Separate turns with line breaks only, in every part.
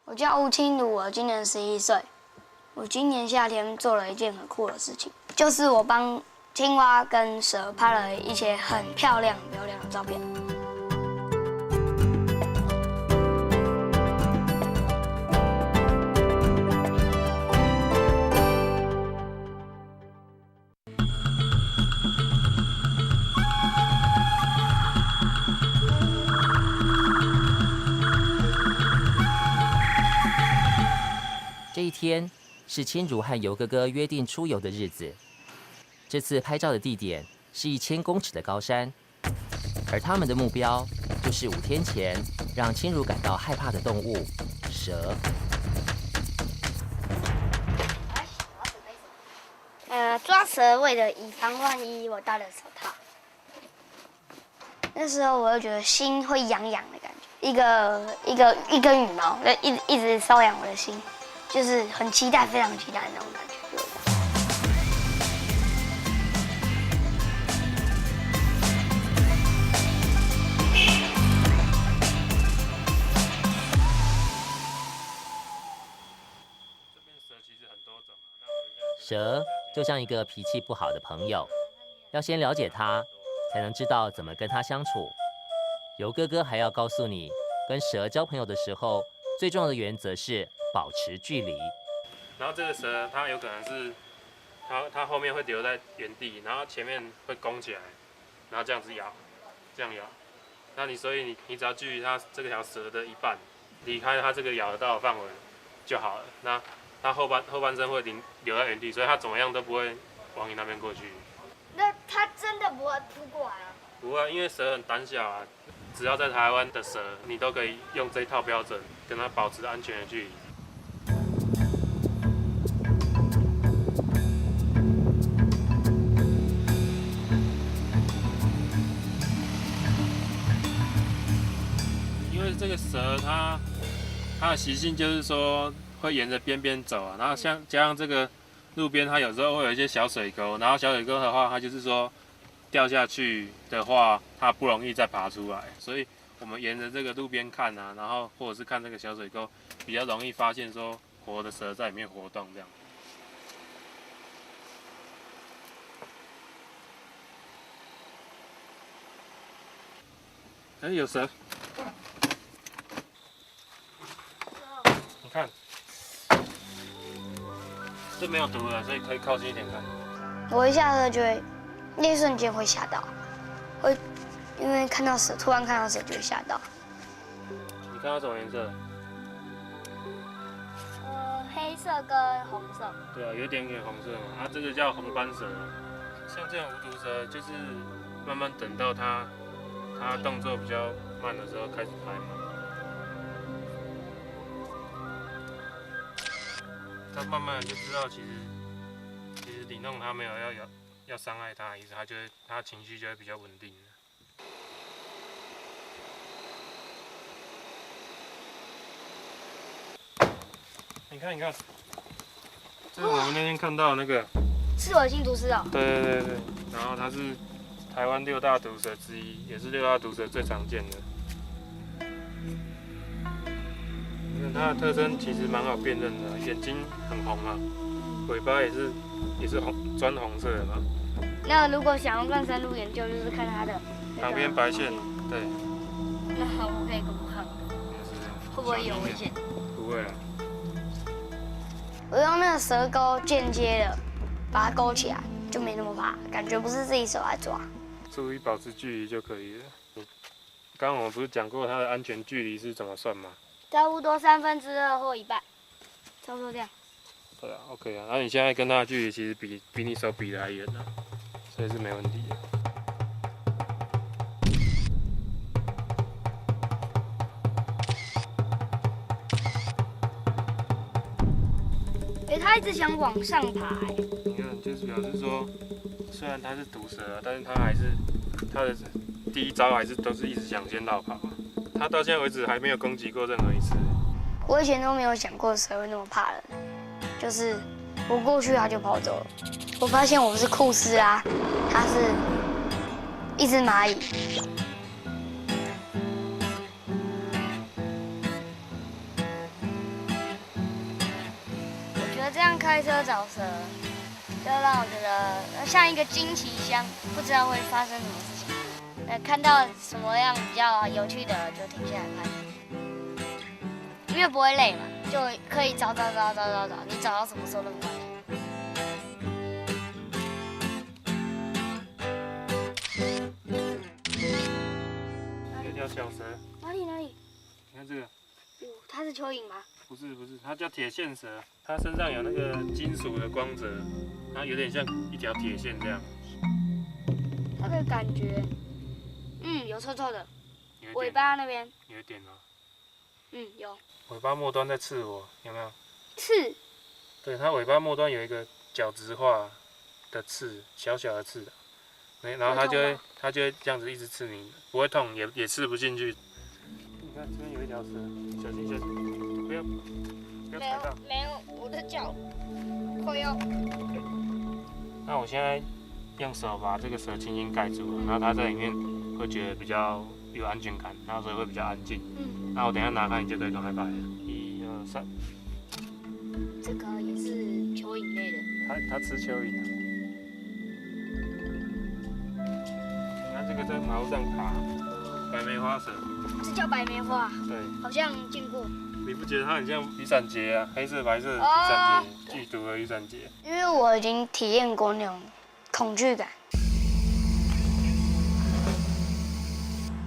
我叫吴清如，我今年11岁。我今年夏天做了一件很酷的事情，就是我帮青蛙跟蛇拍了一些很漂亮的照片。
这一天是清如和游哥哥约定出游的日子。这次拍照的地点是1000公尺的高山，而他们的目标就是5天前让清如感到害怕的动物——蛇。
抓蛇为了以防万一，我戴了手套。那时候我就觉得心会痒痒的感觉，一根羽毛一直搔痒我的心。就是很期待，非常期待的那种感觉。
蛇就像一个脾气不好的朋友，要先了解它，才能知道怎么跟它相处。游哥哥还要告诉你，跟蛇交朋友的时候，最重要的原则是保持距离。
然后这个蛇它有可能是它后面会留在原地，然后前面会弓起来，然后这样子咬，这样咬。那所以你只要距离它这条蛇的一半，离开它这个咬得到的范围就好了。那它后半身会留在原地，所以它怎么样都不会往你那边过去。
那它真的不会扑过来啊？
不会，因为蛇很胆小啊。只要在台湾的蛇，你都可以用这一套标准跟它保持安全的距离。因为这个蛇它的习性就是说会沿着边边走啊，然后加上这个路边它有时候会有一些小水沟，然后小水沟的话，它就是说掉下去的话，它不容易再爬出来，所以我们沿着这个路边看啊，然后或者是看这个小水沟，比较容易发现说活的蛇在里面活动这样。哎，有蛇！你看，这没有毒了，所以可以靠近一点看。
我一下车就会，那一瞬间会吓到，会因为突然看到蛇就会吓到。
你看到什么颜色？
黑色跟红色。
对啊，有点红色嘛。啊，这个叫红斑蛇。像这种无毒蛇，就是慢慢等到它动作比较慢的时候开始拍嘛。它慢慢的就知道，其实你弄它没有要伤害它的意思，它情绪就会比较稳定。你看，这是我们那天看到的那个
是恶心毒蛇哦。
对，然后它是台湾6大毒蛇之一，也是6大毒蛇最常见的。你看它的特征其实蛮好辨认的，眼睛很红嘛，尾巴也是砖红色的嘛。
那如果想要更深入研究，就是看它的
旁边白线，对。
那我可以公看，会不会有危险？
不会啊。
我用那个蛇钩间接的把它勾起来，就没那么怕，感觉不是自己手来抓。
注意保持距离就可以了。刚刚我们不是讲过它的安全距离是怎么算吗？
差不多2/3或一半，差不多这样。
对啊 ，OK 啊。然后你现在跟它的距离其实比你手比的还远啊，所以是没问题的。
它一直想往上爬。
你看，就是表示说，虽然它是毒蛇啊，但是它的第一招都是一直想先绕跑。它到现在为止还没有攻击过任何一次。
我以前都没有想过蛇会那么怕人，就是我过去它就跑走了。我发现我不是库斯拉，它是一只蚂蚁。得这样开车找蛇，就让我觉得像一个惊奇箱，不知道会发生什么事情。看到什么样比较有趣的就停下来看，因为不会累嘛，就可以找，你找到什么时候都没关系。
有一条小蛇，
哪里？
你看这个。
它是蚯蚓吗？
不是，它叫铁线蛇，它身上有那个金属的光泽，然后有点像一条铁线这样。
它的感觉，有臭臭的，尾巴那边
有一点哦。
有。
尾巴末端在刺我，有没有？
刺？
对，它尾巴末端有一个角质化的刺，小小的刺，然后它就会这样子一直刺你，不会痛，也刺不进去。你看这边有一条蛇，小心，不要踩到。
没有，我的脚快要。
那我现在用手把这个蛇轻轻盖住，然后它在里面会觉得比较有安全感，然后所以会比较安静。那我等一下拿开，你就可以赶快摆了。1、2、3。
这个也是蚯蚓类的。
它吃蚯蚓啊。你看这个在毛上爬，白眉花蛇。
这叫白眉花。
对。
好像见过。
你不觉得它很像雨伞节啊？黑色白色的雨伞节，剧毒的雨伞节。
因为我已经体验过那种恐惧感，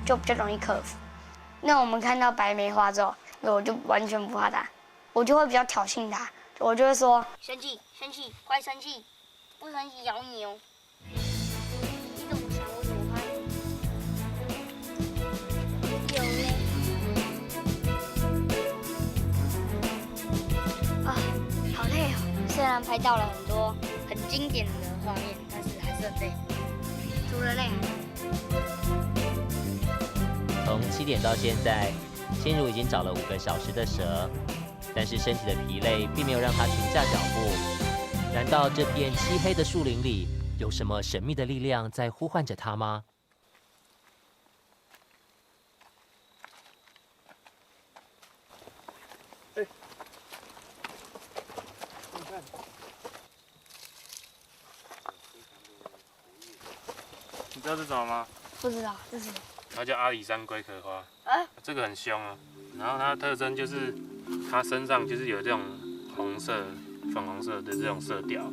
就比较容易克服。那我们看到白眉花之后，我就完全不怕它，我就会比较挑衅它，我就会说生气，快生气，不生气咬你哦。你怎么想？我怎么拍？有嘞。好累哦！虽然拍到了很多很经典的画面，但是还是很累。除了累，
从7点到现在，千如已经找了5个小时的蛇，但是身体的疲累并没有让他停下脚步。难道这片漆黑的树林里有什么神秘的力量在呼唤着他吗？
你知道这什么吗？
不知道这是什么。
它叫阿里山龟壳花。这个很凶啊。然后它的特征就是它身上就是有这种红色、粉红色的这种色调。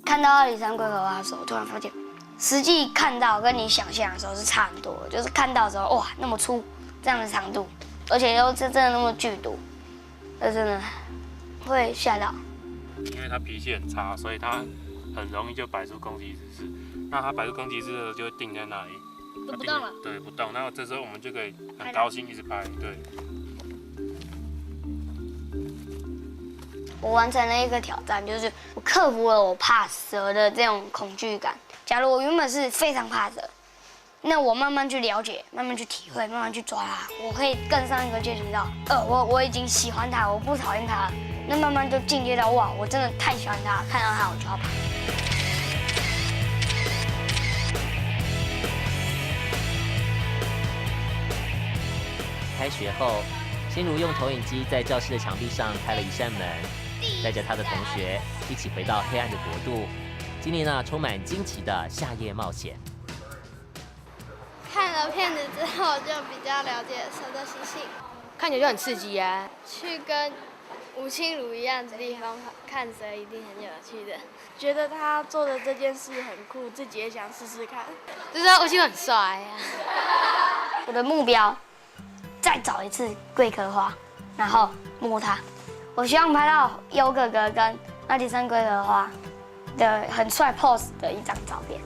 看到阿里山龟壳花的时候，我突然发现，实际看到跟你想象的时候是差很多的。就是看到的时候，哇，那么粗，这样的长度，而且又是真的那么剧毒，那真的会吓到。
因为它脾气很差，所以它很容易就摆出攻击姿势。那它摆出攻击姿势就会定在那里，
都不动了。
对，不动。然后这时候我们就可以很高兴一直拍。对。
我完成了一个挑战，就是我克服了我怕蛇的这种恐惧感。假如我原本是非常怕蛇，那我慢慢去了解，慢慢去体会，慢慢去抓它，我可以更上一个阶级到，我已经喜欢它，我不讨厌它了。那慢慢就进阶到，哇，我真的太喜欢它，看到它我就要跑。
开学后，千如用投影机在教室的墙壁上开了一扇门，带着他的同学一起回到黑暗的国度，经历那充满惊奇的夏夜冒险。
看了片子之后，就比较了解蛇的习性，
看起来就很刺激啊！
去跟吴清如一样的地方看蛇一定很有趣的。觉得他做的这件事很酷，自己也想试试看。
就是吴清很帅啊！
我的目标，再找一次龟壳花，然后摸它。我希望拍到优哥哥跟阿里山龟壳花的很帅 pose 的一张照片。